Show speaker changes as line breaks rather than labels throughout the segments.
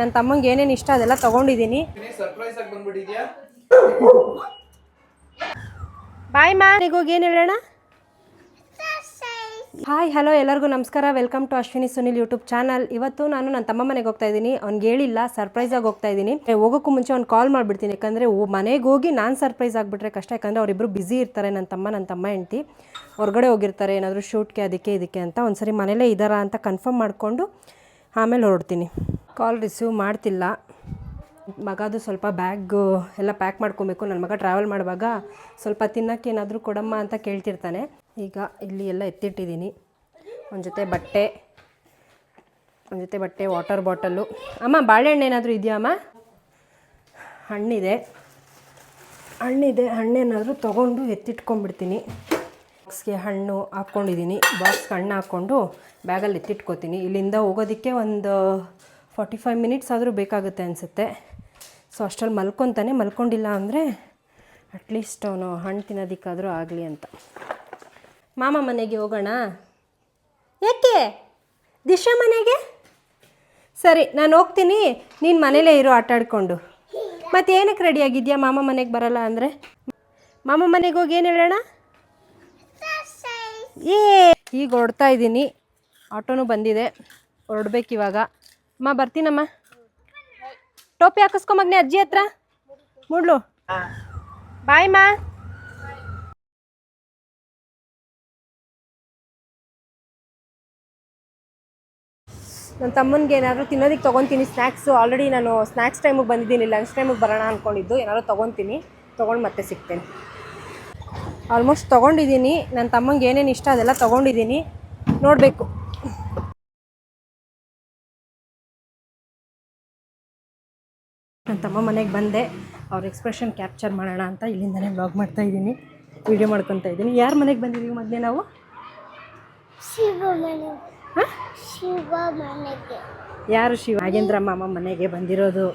ನನ್ನ ತಮ್ಮಂಗೆ ಏನೇನು ಇಷ್ಟ ಅದೆಲ್ಲ ತಗೊಂಡಿದ್ದೀನಿ.
ಸರ್ಪ್ರೈಸ್ ಆಗಿ ಬಂದ್ಬಿಟ್ಟಿದ್ಯಾ.
ಬಾಯ್ ಮಾ. ಈಗ ಹೋಗಿ ಏನು ಹೇಳೋಣ? ಹಾಯ್ ಹಲೋ ಎಲ್ಲರಿಗೂ ನಮಸ್ಕಾರ. Welcome to Ashwini Sunil YouTube channel. ಇವತ್ತು ನಾನು ನನ್ನ ತಮ್ಮ ಮನೆಗೆ ಹೋಗ್ತಾ ಇದ್ದೀನಿ. ಅವ್ನಿಗೆ ಹೇಳಿಲ್ಲ, ಸರ್ಪ್ರೈಸಾಗಿ ಹೋಗ್ತಾ ಇದ್ದೀನಿ. ಹೋಗೋಕ್ಕೂ ಮುಂಚೆ ಅವ್ನು ಕಾಲ್ ಮಾಡಿಬಿಡ್ತೀನಿ, ಯಾಕಂದರೆ ಮನೆಗೆ ಹೋಗಿ ನಾನು ಸರ್ಪ್ರೈಸ್ ಆಗಿಬಿಟ್ರೆ ಕಷ್ಟ. ಯಾಕಂದರೆ ಅವರಿಬ್ಬರು ಬ್ಯುಸಿ ಇರ್ತಾರೆ, ನನ್ನ ತಮ್ಮ ಹೆಂಡತಿ ಹೊರಗಡೆ ಹೋಗಿರ್ತಾರೆ ಏನಾದರೂ ಶೂಟ್ಗೆ ಅದಕ್ಕೆ ಇದಕ್ಕೆ ಅಂತ. ಒಂದ್ಸರಿ ಮನೇಲೇ ಇದ್ದಾರಾ ಅಂತ ಕನ್ಫರ್ಮ್ ಮಾಡಿಕೊಂಡು ಆಮೇಲೆ ಹೊರಡ್ತೀನಿ. ಕಾಲ್ ರಿಸೀವ್ ಮಾಡ್ತಿಲ್ಲ. ಮಗದು ಸ್ವಲ್ಪ ಬ್ಯಾಗ್ ಎಲ್ಲ ಪ್ಯಾಕ್ ಮಾಡ್ಕೊಬೇಕು. ನನ್ನ ಮಗ ಟ್ರಾವೆಲ್ ಮಾಡುವಾಗ ಸ್ವಲ್ಪ ತಿನ್ನೋಕ್ಕೆ ಏನಾದರೂ ಕೊಡಮ್ಮ ಅಂತ ಕೇಳ್ತಿರ್ತಾನೆ. ಈಗ ಇಲ್ಲಿ ಎಲ್ಲ ಎತ್ತಿಟ್ಟಿದ್ದೀನಿ. ಒಂದು ಜೊತೆ ಬಟ್ಟೆ, ವಾಟರ್ ಬಾಟಲು. ಅಮ್ಮ ಬಾಳೆಹಣ್ಣು ಏನಾದರೂ ಇದೆಯಾ ಅಮ್ಮ? ಹಣ್ಣಿದೆ, ಹಣ್ಣೇನಾದರೂ ತೊಗೊಂಡು ಎತ್ತಿಟ್ಕೊಂಡ್ಬಿಡ್ತೀನಿ. ಬಾಕ್ಸ್ಗೆ ಹಣ್ಣು ಹಾಕ್ಕೊಂಡಿದ್ದೀನಿ. ಬಾಕ್ಸ್ಗೆ ಹಣ್ಣು ಹಾಕ್ಕೊಂಡು ಬ್ಯಾಗಲ್ಲಿ ಎತ್ತಿಟ್ಕೊತೀನಿ. ಇಲ್ಲಿಂದ ಹೋಗೋದಕ್ಕೆ ಒಂದು 45 ಮಿನಿಟ್ಸ್ ಆದರೂ ಬೇಕಾಗುತ್ತೆ ಅನಿಸುತ್ತೆ. ಸೊ ಅಷ್ಟರಲ್ಲಿ ಮಲ್ಕೊಂಡಿಲ್ಲ ಅಂದರೆ ಅಟ್ಲೀಸ್ಟ್ ಅವನು ಹಣ್ಣು ತಿನ್ನೋದಕ್ಕಾದರೂ ಆಗಲಿ ಅಂತ. ಮಾಮ ಮನೆಗೆ ಹೋಗೋಣ. ಯಾಕೆ ದಿಶಾ ಮನೆಗೆ? ಸರಿ, ನಾನು ಹೋಗ್ತೀನಿ, ನೀನು ಮನೇಲೇ ಇರೋ ಆಟಾಡಿಕೊಂಡು. ಮತ್ತು ಏನಕ್ಕೆ ರೆಡಿಯಾಗಿದೆಯಾ ಮಾಮ ಮನೆಗೆ ಬರಲ್ಲ ಅಂದರೆ? ಮಾಮ ಮನೆಗೆ ಹೋಗಿ ಏನು ಹೇಳೋಣ? ಈಗ ಹೊರಡ್ತಾ ಇದ್ದೀನಿ. ಆಟೋನು ಬಂದಿದೆ, ಹೊರಡ್ಬೇಕು ಇವಾಗ. ಅಮ್ಮ ಬರ್ತೀನಮ್ಮ. ಟೋಪಿ ಹಾಕಿಸ್ಕೊಂಬಗ್ನೆ ಅಜ್ಜಿ ಹತ್ರ. ಮುಡ್ಲು ಬಾಯ್ ಮಾ. ನನ್ನ ತಮ್ಮನಿಗೆ ಏನಾದರೂ ತಿನ್ನೋದಕ್ಕೆ ತೊಗೊತೀನಿ, ಸ್ನ್ಯಾಕ್ಸು. ಆಲ್ರೆಡಿ ನಾನು ಸ್ನ್ಯಾಕ್ಸ್ ಟೈಮಿಗೆ ಬಂದಿದ್ದೀನಿ, ಲಂಚ್ ಟೈಮಿಗೆ ಬರೋಣ ಅಂದ್ಕೊಂಡಿದ್ದು. ಏನಾದರೂ ತೊಗೊಂಡು ಮತ್ತೆ ಸಿಗ್ತೇನೆ. ಆಲ್ಮೋಸ್ಟ್ ತೊಗೊಂಡಿದ್ದೀನಿ. ನನ್ನ ತಮ್ಮಂಗೆ ಏನೇನು ಇಷ್ಟ ಅದೆಲ್ಲ ತೊಗೊಂಡಿದ್ದೀನಿ, ನೋಡಬೇಕು. ನನ್ನ ತಮ್ಮ ಮನೆಗೆ ಬಂದೆ. ಅವ್ರ ಎಕ್ಸ್ಪ್ರೆಷನ್ ಕ್ಯಾಪ್ಚರ್ ಮಾಡೋಣ ಅಂತ ಇಲ್ಲಿಂದನೇ ವ್ಲಾಗ್ ಮಾಡ್ತಾಯಿದ್ದೀನಿ, ವೀಡಿಯೋ ಮಾಡ್ಕೊತಾ ಇದ್ದೀನಿ. ಯಾರ ಮನೆಗೆ ಬಂದಿದ್ದೀವಿ ಮೊದಲೇ ನಾವು? ಶಿವ ಮನೆಗೆ. ಯಾರು? ಶಿವ ನಾಗೇಂದ್ರ ಮಾಮ ಮನೆಗೆ ಬಂದಿರೋದು.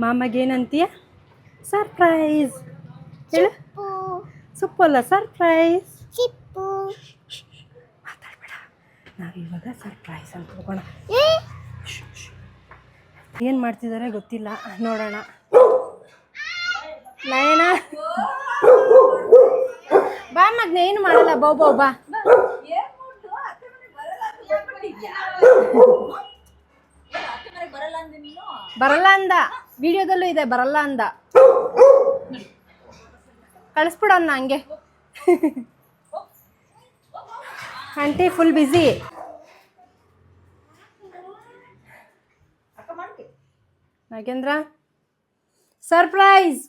ಮಾಮಗೇನಂತೀಯ? ಸರ್ಪ್ರೈಸ್ ಹೇಳು. ಸೊಪ್ಪು ಅಲ್ಲ, ಸರ್ಪ್ರೈಸ್. ಮಾತಾಡ್ಬೇಡ, ನಾವಿವಾಗ ಸರ್ಪ್ರೈಸ್ ಅಂತ ಹೋಗೋಣ. ಏನು ಮಾಡ್ತಿದ್ದಾರೆ ಗೊತ್ತಿಲ್ಲ, ನೋಡೋಣ. ನಯನ ಬಾ ಮಗ್ನೆ, ಏನು ಮಾಡಲ್ಲ, ಬಾ ಬರಲ್ಲ ಅಂದ. ವಿಡಿಯೋದಲ್ಲೂ ಇದೆ, ಬರಲ್ಲ ಅಂದ. ಕಳಿಸ್ಬಿಡೋಣ ಹಂಗೆ. Aunty full busy. Nagendra surprise.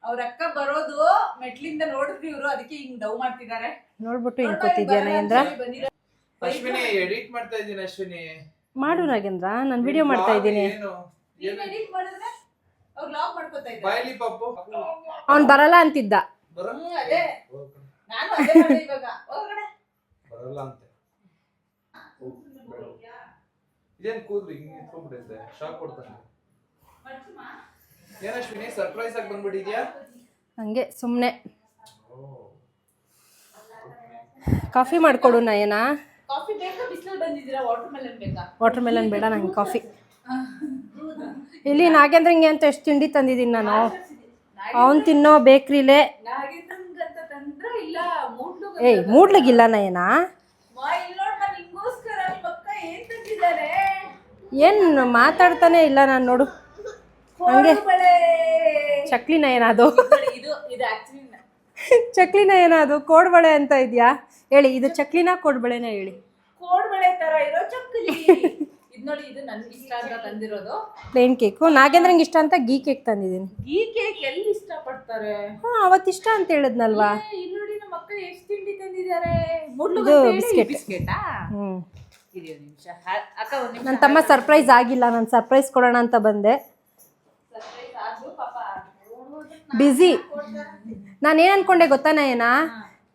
ಅವ್ರ ಅಕ್ಕ ಬರೋದು ಮೆಟ್ಲಿಂದ ನೋಡಿದ್ರಿ ಇವರು, ಅದಕ್ಕೆ ಹಿಂಗ್ ಡೌ ಮಾಡ್ತಿದ್ದಾರೆ.
ನೋಡ್ಬಿಟ್ಟು ಹಿಂಗ್ ಕೂತಿದ್ಯಾ ನಾಗೇಂದ್ರ?
ಅಶ್ವಿನಿ ಎಡಿಟ್ ಮಾಡ್ತಾ ಇದ್ದೀನಿ. ಅಶ್ವಿನಿ
ಮಾಡು ನಾಗೇಂದ್ರ, ನಾನು ವಿಡಿಯೋ ಮಾಡ್ತಾ ಇದ್ದೀನಿ. ಅವ್ನು ಬರಲ್ಲ ಅಂತಿದ್ದ.
ಸರ್ಪ್ರೈಸ್ ಆಗಿ ಬಂದ್ಬಿಟ್ಟಿದ್ಯಾ?
ಹಂಗೆ ಸುಮ್ಮನೆ. ಕಾಫಿ ಮಾಡ್ಕೊಡು ನಯನ. ವಾಟರ್ ಮೆಲನ್ ಬೇಡ ನಂಗೆ, ಕಾಫಿ. ಇಲ್ಲಿ ನಾಗೇಂದ್ರಂಗೆ ಅಂತ ಎಷ್ಟು ತಿಂಡಿ ತಂದಿದ್ದೀನಿ ನಾನು. ಅವನು ತಿನ್ನೋ ಬೇಕ್ರಿಲೇ. ಏಯ್ ಮೂಡ್ಲಿಗಿಲ್ಲ ನಯನ. ಏನು ಮಾತಾಡ್ತಾನೆ ಇಲ್ಲ ನಾನು, ನೋಡು ಹಂಗೆ. ಚಕ್ಲಿ ನಯನ ಅದು, ಚಕ್ಲಿ ನಯನ ಅದು. ಕೋಡ್ಬಳೆ ಅಂತ ಇದೆಯಾ ಹೇಳಿ? ಇದು ಚಕ್ಲಿನ ಕೋಡ್ಬಳೆನ ಹೇಳಿ?
ಕೋಡ್ಬಳೆ ತರ ಇರೋ ಚಕ್ಲಿ ಇದು ನೋಡಿ. ಇದು ನನಗೆ ಇಷ್ಟ ಅಂತ ತಂದಿರೋದು
ಪ್ಲೇನ್ ಕೇಕು. ನಾಗೇಂದ್ರಂಗೆ ಇಷ್ಟ ಅಂತ ಗೀ ಕೇಕ್ ತಂದಿದ್ದೀನಿ.
ಗೀ ಕೇಕ್ ಎಲ್ಲಿ ಇಷ್ಟ ಪಡ್ತಾರೆ?
ಅವತ್ತು ಇಷ್ಟ ಅಂತ ಹೇಳಿದ್ನಲ್ವಾ?
ಇಲ್ಲಿ ನೋಡಿ ನಮ್ಮ ಅಕ್ಕ ಎಷ್ಟು ತಿಂಡಿ ತಂದಿದ್ದಾರೆ.
ಇದು ಬಿಸ್ಕೆಟಾ? ನನ್ನ ತಮ್ಮ ಸರ್ಪ್ರೈಸ್ ಆಗಿಲ್ಲ, ನಾನು ಸರ್ಪ್ರೈಸ್ ಕೊಡೋಣ ಅಂತ ಬಂದೆ. ಬ್ಯುಸಿ. ನಾನೇನು ಅನ್ಕೊಂಡೆ ಗೊತ್ತಾ ನಯನ,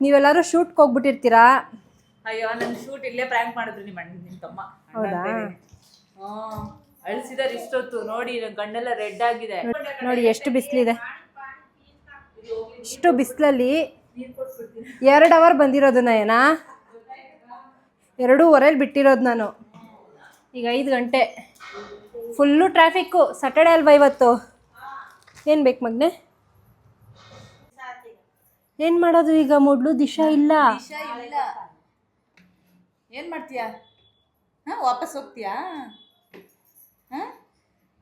ನೀವೆಲ್ಲರೂ ಶೂಟ್ಗೆ ಹೋಗ್ಬಿಟ್ಟಿರ್ತೀರಾ.
ಅಯ್ಯೋ, ನನ್ನ ಶೂಟ್ ಇಲ್ಲೇ ಪ್ರ್ಯಾಂಕ್ ಮಾಡಿದ್ರು ನಿಮ್ಮ ತಮ್ಮ.
ಹೌದಾ?
ಅಳಿಸಿದಾರೆ ಇಷ್ಟೊತ್ತು ನೋಡಿ ಗಣ್ಣೆಲ್ಲ ರೆಡ್ ಆಗಿದೆ.
ನೋಡಿ ಎಷ್ಟು ಬಿಸಿಲಿದೆ. ಇಷ್ಟು ಬಿಸಿಲಲ್ಲಿ 2 ಅವರ್ ಬಂದಿರೋದು ನಯನ, 2:15 ಬಿಟ್ಟಿರೋದು ನಾನು. ಈಗ 5 ಗಂಟೆ. Full traffic. ಸ್ಯಾಟರ್ಡೆ ಅಲ್ವಾ ಇವತ್ತು. ಏನು ಬೇಕು ಮಗನೆ? ಏನು ಮಾಡೋದು ಈಗ? ಮೊದಲು ದಿಶಾ ಇಲ್ಲ.
ಏನ್ ಮಾಡ್ತೀಯಾ? ವಾಪಸ್ ಹೋಗ್ತೀಯಾ?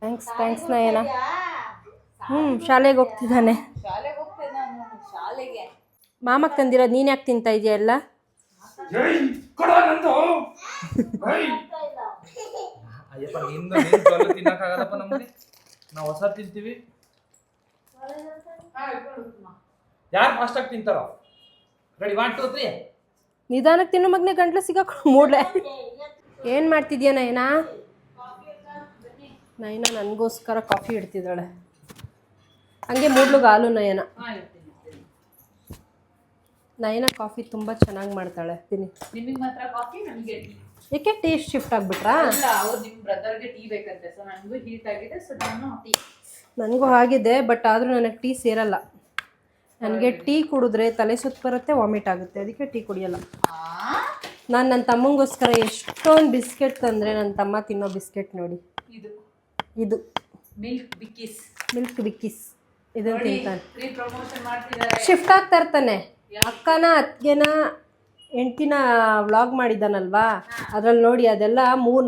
ಥ್ಯಾಂಕ್ಸ್ ನಯನ. ಶಾಲೆಗೆ ಹೋಗ್ತಿದ್ದಾನೆ.
ಶಾಲೆಗೆ ಹೋಗ್ತೇನೆ ನಾನು. ಶಾಲೆಗೆ
ಮಾಮಕ್ಕೆ ತಂದಿರೋದು ನೀನು ಯಾಕೆ ತಿಂತಾ ಇದೆಯಾ ಎಲ್ಲ?
ಅಯ್ಯಪ್ಪ ನಿಂದು ತಿನ್ನಕ್ಕಾಗಲ್ಲಪ್ಪ ನಮ್ಗೆ. ನಾವು ಹೊಸ ತಿಂತೀವಿ. ಯಾರು ಫಾಸ್ಟ್ ಆಗಿ ತಿಂತಾರೋ? ರೆಡಿ 1 2 3.
ನಿಧಾನಕ್ಕೆ ತಿನ್ನು ಮಗನೆ, ಗಂಟ್ಲು ಸಿಗಾಕೊಂಡು ಮೂಡ್ಲೆ. ಏನು ಮಾಡ್ತಿದ್ಯಾ ನಯನ? ನಯನ ನನಗೋಸ್ಕರ ಕಾಫಿ ಇಡ್ತಿದ್ದಾಳೆ. ಹಂಗೆ ಮೂಡ್ಲಿಗೆ ಹಾಲು ನಯನ. ನಯನ ಕಾಫಿ ತುಂಬ ಚೆನ್ನಾಗಿ ಮಾಡ್ತಾಳೆ. ತಿನ್ನಿ.
ನಿಮಗೆ ಮಾತ್ರ ಕಾಫಿ, ನನಗೆ ಟೀ.
ಏಕೆ ಟೇಸ್ಟ್ ಶಿಫ್ಟ್ ಆಗ್ಬಿಟ್ರಾ?
ಅಲ್ಲ, ಅವ್ರು ನಿಮ್ಮ ಬ್ರದರ್ಗೆ ಟೀ ಬೇಕಂತೆ. ಸೊ ನನಗೂ ಹೀಟ್ ಆಗಿದೆ, ಸೊ ನಾನು ಟೀ.
ನನಗೂ ಆಗಿದೆ, ಬಟ್ ಆದರೂ ನನಗೆ ಟೀ ಸೇರಲ್ಲ. ನನಗೆ ಟೀ ಕುಡಿದ್ರೆ ತಲೆ ಸುತ್ತ ಬರುತ್ತೆ, ವಾಮಿಟ್ ಆಗುತ್ತೆ. ಅದಕ್ಕೆ ಟೀ ಕುಡಿಯಲ್ಲ. ನಾನು ನನ್ನ ತಮ್ಮಂಗೋಸ್ಕರ ಎಷ್ಟೊಂದು ಬಿಸ್ಕೆಟ್ ತಂದರೆ ನನ್ನ ತಮ್ಮ ತಿನ್ನೋ ಬಿಸ್ಕೆಟ್ ನೋಡಿ. ಇದು
ಮಿಲ್ಕ್ ಬಿಕ್ಕಿಸ್.
ಇದನ್ನು ತಿಂತಾನೆ.
ಫ್ರೀ ಪ್ರಮೋಷನ್ ಮಾಡ್ತಿದ್ದಾರೆ.
ಶಿಫ್ಟ್ ಆಗ್ತಾ ಇರ್ತಾನೆ. ಅಕ್ಕನ ಅತ್ತಿಗೆನ ಹೆಂಡ್ತಿನ ವ್ಲಾಗ್ ಮಾಡಿದ್ದಾನಲ್ವಾ, ಅದ್ರಲ್ಲಿ ನೋಡಿ ಅದೆಲ್ಲ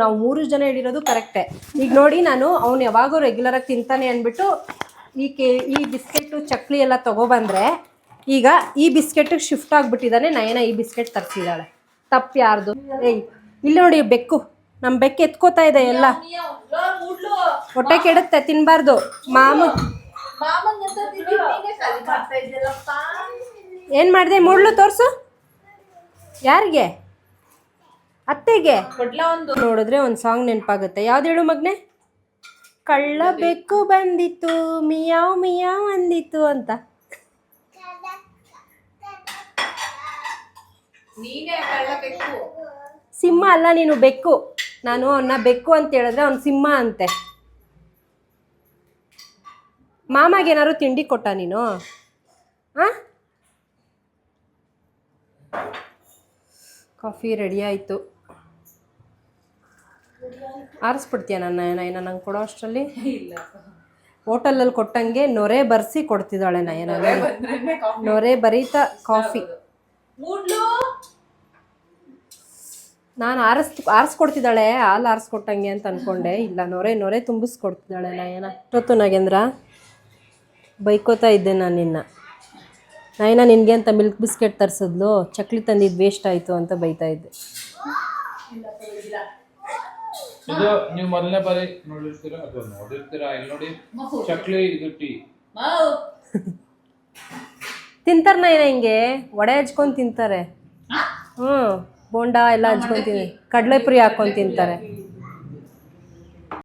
ನಾವು 3 ಜನ ಹೇಳಿರೋದು ಕರೆಕ್ಟೇ. ಈಗ ನೋಡಿ, ನಾನು ಅವ್ನು ಯಾವಾಗೂ ರೆಗ್ಯುಲರಾಗಿ ತಿಂತಾನೆ ಅಂದ್ಬಿಟ್ಟು ಈ ಬಿಸ್ಕೆಟು ಚಕ್ಲಿ ಎಲ್ಲ ತೊಗೊಬಂದರೆ ಈಗ ಈ ಬಿಸ್ಕೆಟಿಗೆ ಶಿಫ್ಟ್ ಆಗಿಬಿಟ್ಟಿದ್ದಾನೆ. ನಯನ ಈ ಬಿಸ್ಕೆಟ್ ತರಿಸಿದ್ದಾಳೆ. ತಪ್ಪು ಯಾರ್ದು? ಏಯ್ ಇಲ್ಲಿ ನೋಡಿ, ಬೆಕ್ಕು, ನಮ್ಮ ಬೆಕ್ಕು ಎತ್ಕೋತಾ ಇದೆ ಎಲ್ಲ. ಹೊಟ್ಟೆ ಕೆಡುತ್ತೆ, ತಿನ್ನಬಾರ್ದು. ಏನು ಮಾಡಿದೆ? ಮೂಡ್ಲು ತೋರಿಸು. ಯಾರಿಗೆ? ಅತ್ತೆಗೆ. ನೋಡಿದ್ರೆ ಒಂದು ಸಾಂಗ್ ನೆನಪಾಗುತ್ತೆ. ಯಾವ್ದು ಹೇಳು ಮಗ್ನೆ? ಕಳ್ಳ ಬೆಕ್ಕು ಬಂದಿತ್ತು, ಮಿಯಾವ್ ಮಿಯಾವ್ ಅಂದಿತ್ತು ಅಂತ. ಸಿಂಹ ಅಲ್ಲ, ನೀನು ಬೆಕ್ಕು. ನಾನು ಅವನ್ನ ಬೆಕ್ಕು ಅಂತ ಹೇಳಿದ್ರೆ ಅವ್ನು ಸಿಂಹ ಅಂತೆ. ಮಾಮಾಗೇನಾದ್ರು ತಿಂಡಿ ಕೊಟ್ಟ ನೀನು? ಕಾಫಿ ರೆಡಿ ಆಯಿತು. ಆರಿಸ್ಬಿಡ್ತೀಯ ನನ್ನ ನಯನ? ನಂಗೆ ಕೊಡೋ ಅಷ್ಟರಲ್ಲಿ ಹೋಟೆಲಲ್ಲಿ ಕೊಟ್ಟಂಗೆ ನೊರೆ ಬರ್ಸಿ ಕೊಡ್ತಿದ್ದಾಳೆ ನಯನ. ನೊರೆ ಬರೀತಾ ಕಾಫಿ. ನಾನು ಆರಿಸ್ಕೊಡ್ತಿದ್ದಾಳೆ, ಹಾಲು ಆರಿಸ್ಕೊಟ್ಟಂಗೆ ಅಂತ ಅಂದ್ಕೊಂಡೆ. ಇಲ್ಲ, ನೊರೆ ತುಂಬಿಸ್ಕೊಡ್ತಿದ್ದಾಳೆ ನಯನ. ಇಷ್ಟೊತ್ತು ನಾಗೇಂದ್ರ ಬೈಕೋತಾ ಇದ್ದೆ ನಾನು ನಿನ್ನ. ನಯನ ನಿನಗೆ ಅಂತ ಮಿಲ್ಕ್ ಬಿಸ್ಕೆಟ್ ತರಿಸಿದ್ಲು, ಚಕ್ಲಿ ತಂದಿದ್ದು ವೇಸ್ಟ್ ಆಯಿತು ಅಂತ ಬೈತಾ ಇದ್ದೆ.
ಇದು ನೀವು ಮೊದಲನೇ ಬಾರಿ ನೋಡಿರ್ತೀರಾ ಅಥವಾ ನೋಡಿರ್ತೀರಾ? ಇಲ್ಲಿ ನೋಡಿ, ಚಕ್ಲಿ, ಇದು ಟೀ.
ತಿಂತಾರೆ ನಯನ, ಹಿಂಗೆ ವಡೆ ಹಚ್ಕೊಂಡು ತಿಂತಾರೆ. ಬೋಂಡಾ ಎಲ್ಲ ಹಚ್ಕೊಂಡು ತಿಂತಾರೆ, ಕಡಲೆಪುರಿ ಹಾಕೊಂಡು ತಿಂತಾರೆ.